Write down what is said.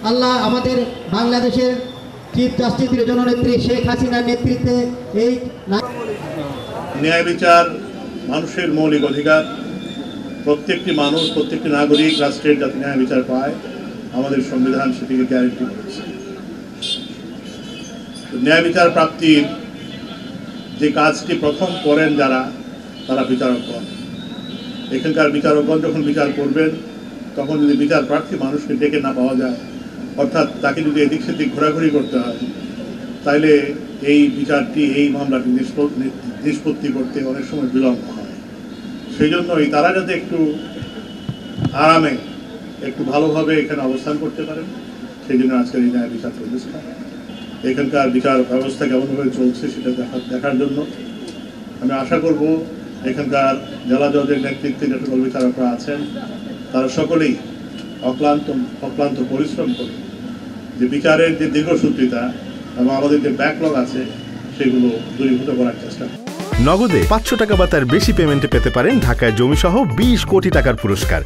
আল্লাহ আমাদের বাংলাদেশের চিফ জাস্টিসের জননেত্রী শেখ হাসিনার নেতৃত্বে এই ন্যায় বিচার মানুষের মৌলিক অধিকার। প্রত্যেকটি মানুষ, প্রত্যেকটি নাগরিক রাষ্ট্রের যাতে ন্যায় বিচার পায়, আমাদের সংবিধান সেটিকে গ্যারান্টি করেছে। ন্যায় বিচার প্রাপ্তির যে কাজটি প্রথম করেন যারা, তারা বিচারকগণ। এখানকার বিচারকগণ যখন বিচার করবেন, তখন যদি বিচার প্রার্থী মানুষকে ডেকে না পাওয়া যায়, অর্থাৎ তাকে যদি এদিক সেদিক ঘোরাঘুরি করতে হয়, তাইলে এই বিচারটি, এই মামলাটি নিষ্পত্তি করতে অনেক সময় বিলম্ব হয়। সেই জন্যই তারা যাতে একটু আরামে, একটু ভালোভাবে এখানে অবস্থান করতে পারেন, সেই জন্য আজকের এই ন্যায় বিচার প্রতিষ্ঠা। এখানকার বিচার ব্যবস্থা কেমনভাবে চলছে সেটা দেখার জন্য আমি আশা করব এখানকার জেলা জজের নেতৃত্বে যে সকল বিচারকরা আছেন, তারা সকলেই অক্লান্ত পরিশ্রম করে যে বিচারের যে দীর্ঘসূত্রিতা এবং আমাদের যে ব্যাকলগ আছে সেগুলো দূরীভূত করার চেষ্টা। নগদে 500 টাকা বা তার বেশি পেমেন্টে পেতে পারেন ঢাকায় জমিসহ 20 কোটি টাকার পুরস্কার।